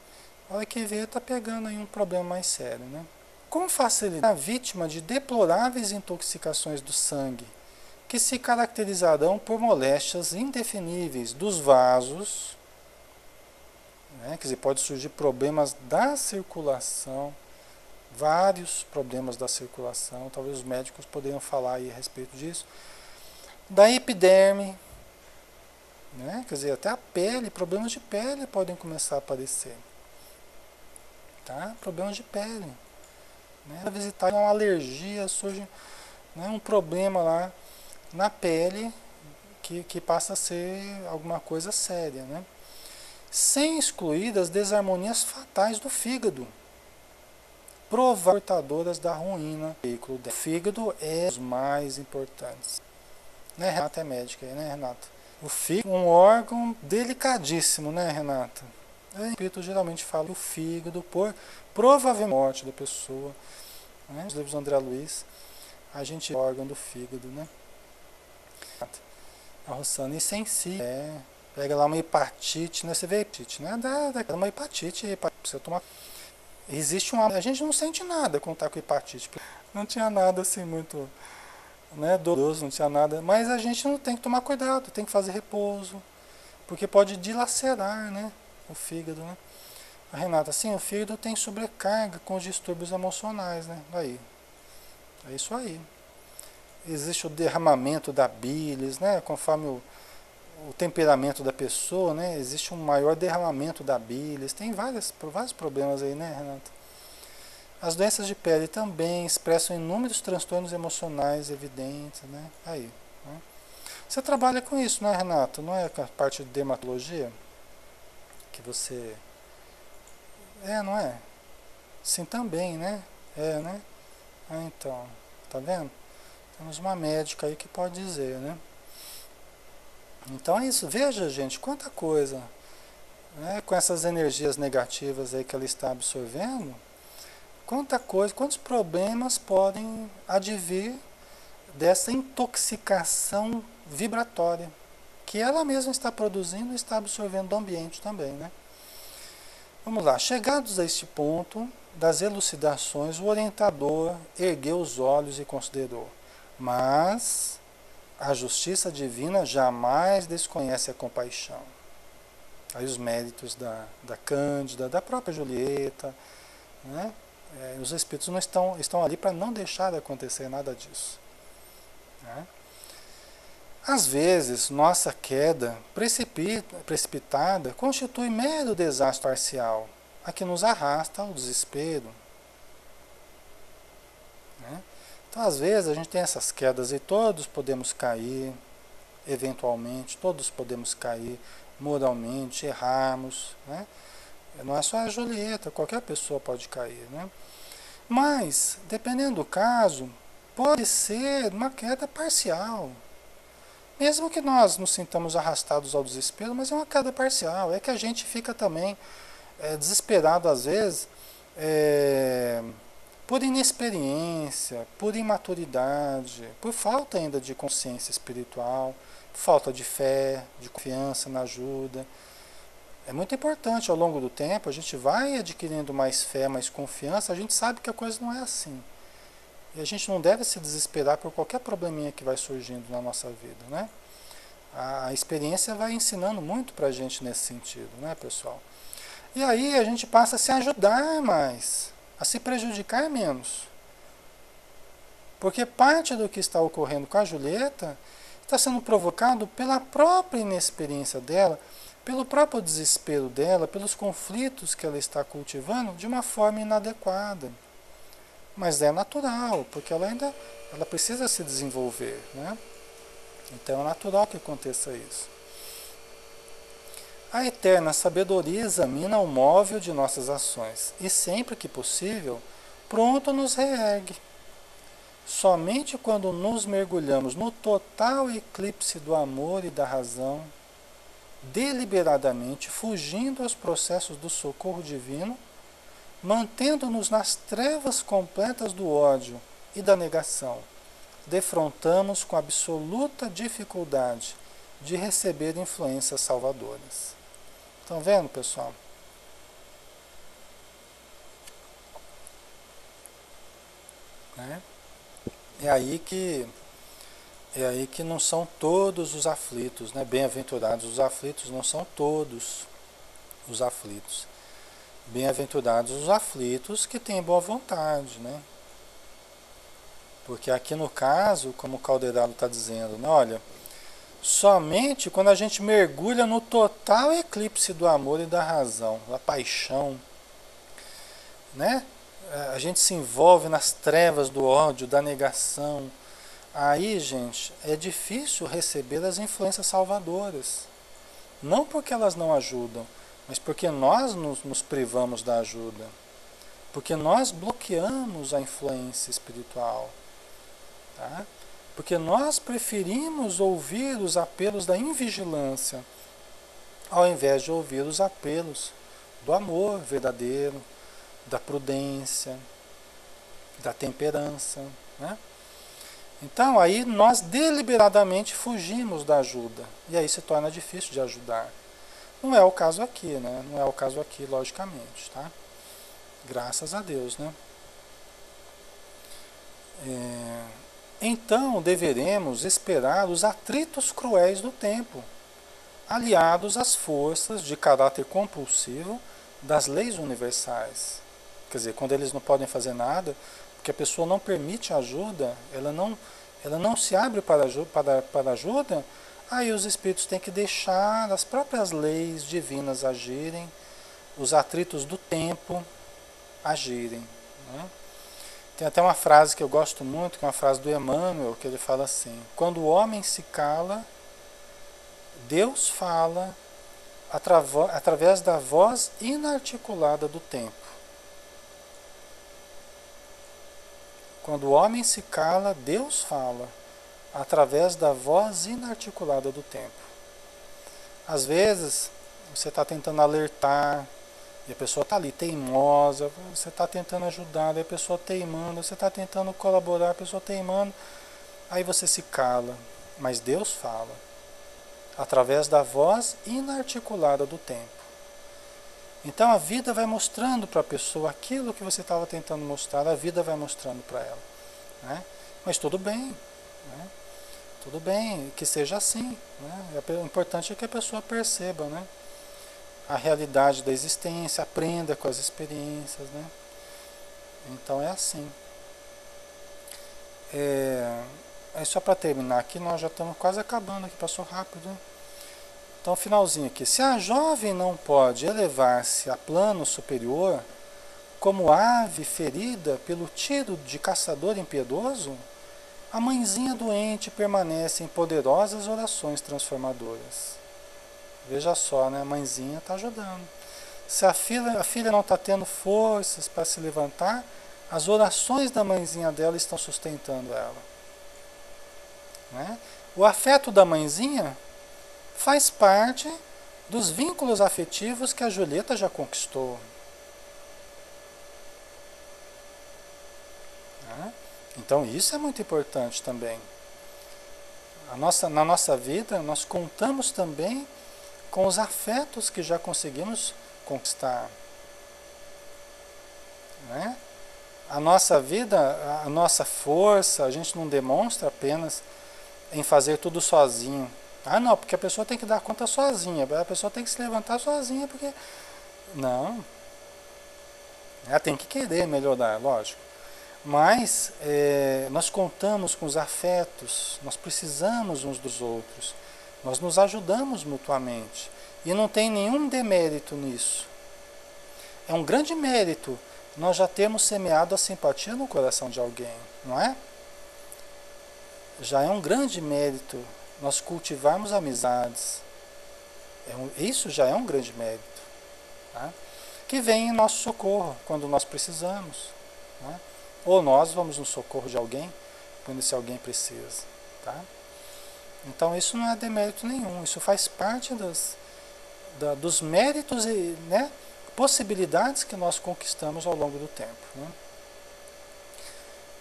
A hora que vê, está pegando aí um problema mais sério, né? Com facilidade, a vítima de deploráveis intoxicações do sangue, que se caracterizarão por moléstias indefiníveis dos vasos, né? Quer dizer, pode surgir problemas da circulação, vários problemas da circulação, talvez os médicos poderiam falar aí a respeito disso, da epiderme, né? Quer dizer, até a pele, problemas de pele podem começar a aparecer, tá? Problemas de pele, né? Visitar uma alergia, surge, né, um problema lá na pele que passa a ser alguma coisa séria, né? Sem excluir as desarmonias fatais do fígado, portadoras da ruína do veículo. O fígado é os mais importantes. Né, Renata é médica aí, né, Renata? O fígado é um órgão delicadíssimo, né, Renata? O espírito geralmente fala que o fígado, por provavelmente morte da pessoa, né? Os livros do André Luiz, a gente é o órgão do fígado, né? A Rossana, e sensível, pega lá uma hepatite, né? Você vê a hepatite, né? Dá uma hepatite, você tomar. Existe a gente não sente nada quando está com hepatite. Não tinha nada assim muito, né, doloroso, não tinha nada. Mas a gente não tem que tomar cuidado, tem que fazer repouso, porque pode dilacerar, né, o fígado, né? A Renata, sim, o fígado tem sobrecarga com os distúrbios emocionais, né? Aí, é isso aí. Existe o derramamento da bilis, né? Conforme o temperamento da pessoa, né? Existe um maior derramamento da bilis. Tem vários problemas aí, né, Renata? As doenças de pele também expressam inúmeros transtornos emocionais evidentes, né? Aí, né? Você trabalha com isso, não é, Renata? Não é com a parte de dermatologia? Que você... não é? Sim, também, né? Né? Então, tá vendo? Temos uma médica aí que pode dizer, né? Então é isso. Veja, gente, quanta coisa, né? Com essas energias negativas aí que ela está absorvendo, quanta coisa, quantos problemas podem advir dessa intoxicação vibratória que ela mesma está produzindo e está absorvendo do ambiente também, né? Vamos lá, chegados a este ponto das elucidações, o orientador ergueu os olhos e considerou: mas a justiça divina jamais desconhece a compaixão. Aí os méritos da Cândida, da própria Julieta, né? Os espíritos não estão ali para não deixar de acontecer nada disso, né? Às vezes, nossa queda precipitada constitui mero desastre parcial, a que nos arrasta ao desespero, né? Então, às vezes, a gente tem essas quedas e todos podemos cair, eventualmente, todos podemos cair moralmente, errarmos, né? Não é só a Julieta, qualquer pessoa pode cair, né? Mas, dependendo do caso, pode ser uma queda parcial. Mesmo que nós nos sintamos arrastados ao desespero, mas é uma queda parcial. É que a gente fica também desesperado às vezes, por inexperiência, por imaturidade, por falta ainda de consciência espiritual, falta de fé, de confiança na ajuda. É muito importante, ao longo do tempo, a gente vai adquirindo mais fé, mais confiança, a gente sabe que a coisa não é assim. E a gente não deve se desesperar por qualquer probleminha que vai surgindo na nossa vida, né? A experiência vai ensinando muito pra gente nesse sentido, né, pessoal? E aí a gente passa a se ajudar mais, a se prejudicar menos. Porque parte do que está ocorrendo com a Julieta está sendo provocado pela própria inexperiência dela, pelo próprio desespero dela, pelos conflitos que ela está cultivando de uma forma inadequada. Mas é natural, porque ela precisa se desenvolver, né? Então é natural que aconteça isso. A eterna sabedoria examina o móvel de nossas ações e, sempre que possível, pronto nos reergue. Somente quando nos mergulhamos no total eclipse do amor e da razão, deliberadamente fugindo aos processos do socorro divino, mantendo-nos nas trevas completas do ódio e da negação, defrontamos com absoluta dificuldade de receber influências salvadoras. Estão vendo, pessoal? Né? É aí que não são todos os aflitos, né? Bem-aventurados os aflitos, não são todos os aflitos. Bem-aventurados os aflitos que têm boa vontade, né? Porque aqui no caso, como o Calderaro está dizendo, né? Olha, somente quando a gente mergulha no total eclipse do amor e da razão, da paixão, né? A gente se envolve nas trevas do ódio, da negação. Aí, gente, é difícil receber as influências salvadoras. Não porque elas não ajudam, mas porque nós nos privamos da ajuda. Porque nós bloqueamos a influência espiritual. Tá? Porque nós preferimos ouvir os apelos da invigilância, ao invés de ouvir os apelos do amor verdadeiro, da prudência, da temperança, né? Então aí nós deliberadamente fugimos da ajuda, e aí se torna difícil de ajudar. Não é o caso aqui, né? Não é o caso aqui, logicamente, tá? Graças a Deus, né? Então deveremos esperar os atritos cruéis do tempo, aliados às forças de caráter compulsivo das leis universais. Quer dizer, quando eles não podem fazer nada, porque a pessoa não permite ajuda, ela não se abre para ajuda, aí os espíritos têm que deixar as próprias leis divinas agirem, os atritos do tempo agirem. Né? Tem até uma frase que eu gosto muito, que é uma frase do Emmanuel, que ele fala assim: quando o homem se cala, Deus fala através da voz inarticulada do tempo. Quando o homem se cala, Deus fala através da voz inarticulada do tempo. Às vezes, você está tentando alertar, e a pessoa está ali teimosa, você está tentando ajudar, e a pessoa teimando, você está tentando colaborar, a pessoa teimando, aí você se cala, mas Deus fala através da voz inarticulada do tempo. Então a vida vai mostrando para a pessoa aquilo que você estava tentando mostrar, a vida vai mostrando para ela. Né? Mas tudo bem, né? Tudo bem que seja assim. Né? O importante é que a pessoa perceba, né? A realidade da existência, aprenda com as experiências. Né? Então é assim. Só para terminar aqui, nós já estamos quase acabando aqui, passou rápido. Né? Então, finalzinho aqui. Se a jovem não pode elevar-se a plano superior, como ave ferida pelo tiro de caçador impiedoso, a mãezinha doente permanece em poderosas orações transformadoras. Veja só, né? A mãezinha está ajudando. Se a filha não está tendo forças para se levantar, as orações da mãezinha dela estão sustentando ela. Né? O afeto da mãezinha faz parte dos vínculos afetivos que a Julieta já conquistou. Né? Então isso é muito importante também. Na nossa vida, nós contamos também com os afetos que já conseguimos conquistar. Né? A nossa vida, a nossa força, a gente não demonstra apenas em fazer tudo sozinho. Ah, não, porque a pessoa tem que dar conta sozinha, a pessoa tem que se levantar sozinha, porque... Não. Ela tem que querer melhorar, lógico. Mas nós contamos com os afetos, nós precisamos uns dos outros, nós nos ajudamos mutuamente. E não tem nenhum demérito nisso. É um grande mérito nós já termos semeado a simpatia no coração de alguém, não é? Já é um grande mérito nós cultivarmos amizades. Isso já é um grande mérito. Tá? Que vem em nosso socorro quando nós precisamos. Né? Ou nós vamos no socorro de alguém. quando esse alguém precisa, tá? Então isso não é demérito nenhum, isso faz parte dos méritos e, né, possibilidades que nós conquistamos ao longo do tempo, né?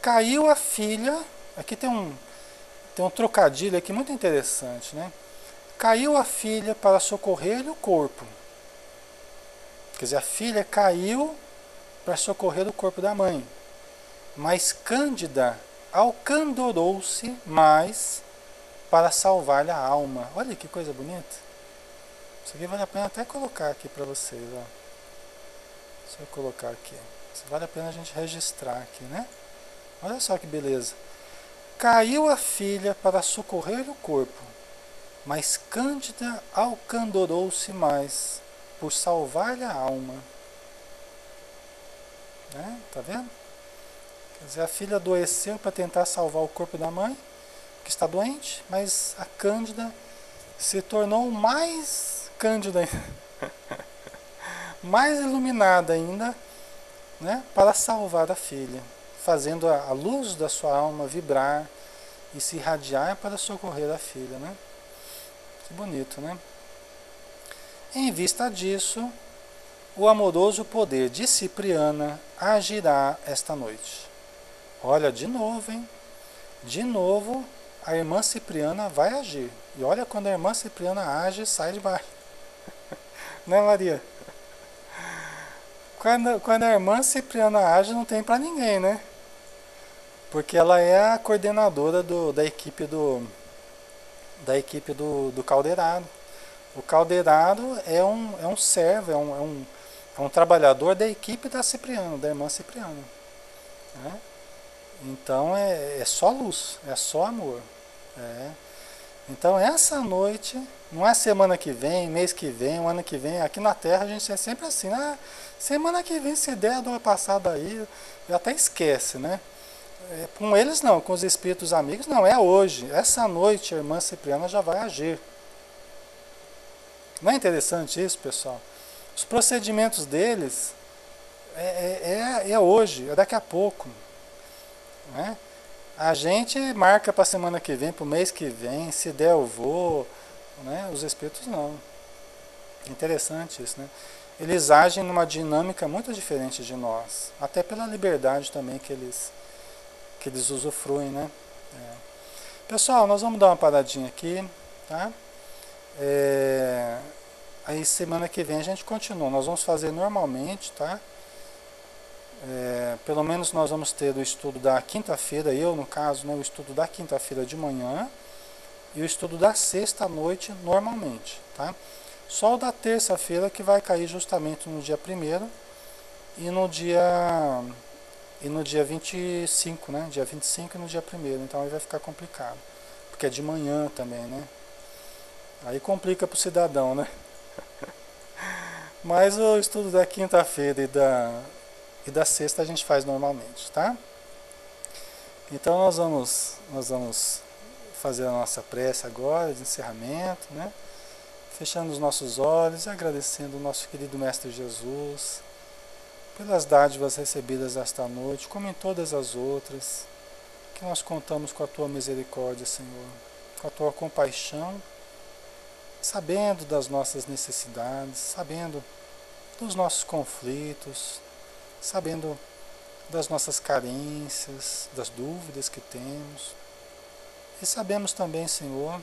Caiu a filha, aqui tem um trocadilho aqui muito interessante, né? Caiu a filha para socorrer-lhe o corpo. Quer dizer, a filha caiu para socorrer o corpo da mãe. Mas Cândida alcandorou-se mais para salvar-lhe a alma. Olha que coisa bonita. Isso aqui vale a pena até colocar aqui para vocês. Ó. Deixa eu colocar aqui. Isso vale a pena a gente registrar aqui, né? Olha só que beleza. Caiu a filha para socorrer o corpo, mas Cândida alcandorou-se mais por salvar-lhe a alma. Né? Tá vendo? Quer dizer, a filha adoeceu para tentar salvar o corpo da mãe, que está doente, mas a Cândida se tornou mais cândida ainda, mais iluminada ainda, né, para salvar a filha, fazendo a luz da sua alma vibrar e se irradiar para socorrer a filha, né? Que bonito, né? Em vista disso, o amoroso poder de Cipriana agirá esta noite. Olha, de novo, hein? De novo, a irmã Cipriana vai agir. E olha, quando a irmã Cipriana age, sai de baixo. Né, Maria? Quando a irmã Cipriana age, não tem para ninguém, né? Porque ela é a coordenadora da equipe do Caldeirado. O Caldeirado é um servo, é um trabalhador da equipe da Cipriana, da irmã Cipriana. Né? Então é só luz, é só amor. É. Então essa noite, não é semana que vem, mês que vem, o ano que vem, aqui na Terra a gente é sempre assim, né? Semana que vem, se der uma passada aí, até esquece, né? Com eles não, com os espíritos amigos não, é hoje. Essa noite a irmã Cipriana já vai agir. Não é interessante isso, pessoal? Os procedimentos deles é hoje, é daqui a pouco. Né? A gente marca para a semana que vem, para o mês que vem, se der eu vou. Né? Os espíritos não. Interessante isso, né? Eles agem numa dinâmica muito diferente de nós. Até pela liberdade também que eles usufruem, né? Pessoal, nós vamos dar uma paradinha aqui, tá? Aí semana que vem a gente continua. Nós vamos fazer normalmente, tá? Pelo menos nós vamos ter o estudo da quinta-feira, eu no caso, né, o estudo da quinta-feira de manhã e o estudo da sexta à noite normalmente, tá? Só o da terça-feira que vai cair justamente no dia 1º e no dia 25, né? Dia 25 e no dia 1º, então aí vai ficar complicado, porque é de manhã também, né? Aí complica para o cidadão, né? Mas o estudo da quinta-feira e da sexta a gente faz normalmente, tá? Então nós vamos fazer a nossa prece agora de encerramento, né? Fechando os nossos olhos e agradecendo o nosso querido Mestre Jesus pelas dádivas recebidas esta noite, como em todas as outras, que nós contamos com a Tua misericórdia, Senhor, com a Tua compaixão, sabendo das nossas necessidades, sabendo dos nossos conflitos, sabendo das nossas carências, das dúvidas que temos. E sabemos também, Senhor,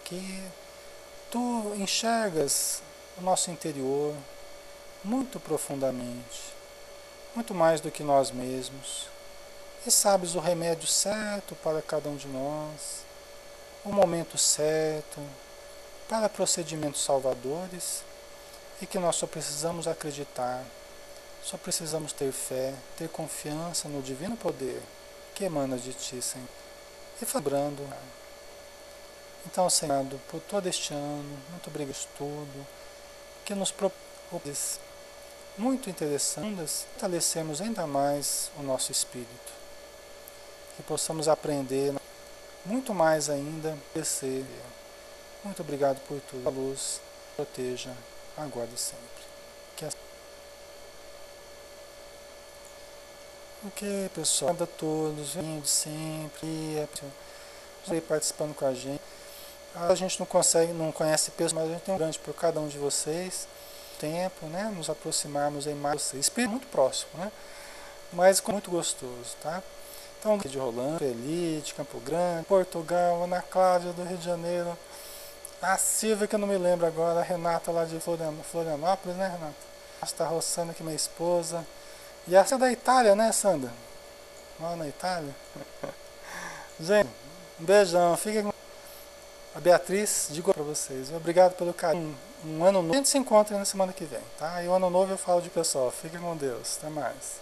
que Tu enxergas o nosso interior muito profundamente, muito mais do que nós mesmos, e sabes o remédio certo para cada um de nós, o momento certo para procedimentos salvadores, e que nós só precisamos acreditar, só precisamos ter fé, ter confiança no divino poder que emana de Ti, Senhor, e fabrando. Então, Senhor, por todo este ano, muito obrigado por tudo, que nos propôs muito interessantes, fortalecemos ainda mais o nosso espírito, que possamos aprender muito mais ainda, crescer. Muito obrigado por tudo. A luz proteja agora e sempre. Que Ok, pessoal. Obrigado a todos, vindo sempre, participando com a gente. A gente não consegue, não conhece pessoas, mas a gente tem um grande por cada um de vocês. Tempo, né? Nos aproximarmos em mais de vocês. Espírito muito próximo, né? Mas muito gostoso, tá? Então, de Rolando, Eli, de Campo Grande, Portugal, Ana Cláudia do Rio de Janeiro, a Silvia, que eu não me lembro agora, a Renata lá de Florianópolis, né, Renata? Está roçando aqui minha esposa. E a Sandra da Itália, né, Sandra? Lá na Itália. Gente, um beijão. Fiquem com a Beatriz, digo para vocês. Obrigado pelo carinho. Um ano novo. A gente se encontra na semana que vem, tá? E o ano novo eu falo de pessoal. Fiquem com Deus. Até mais.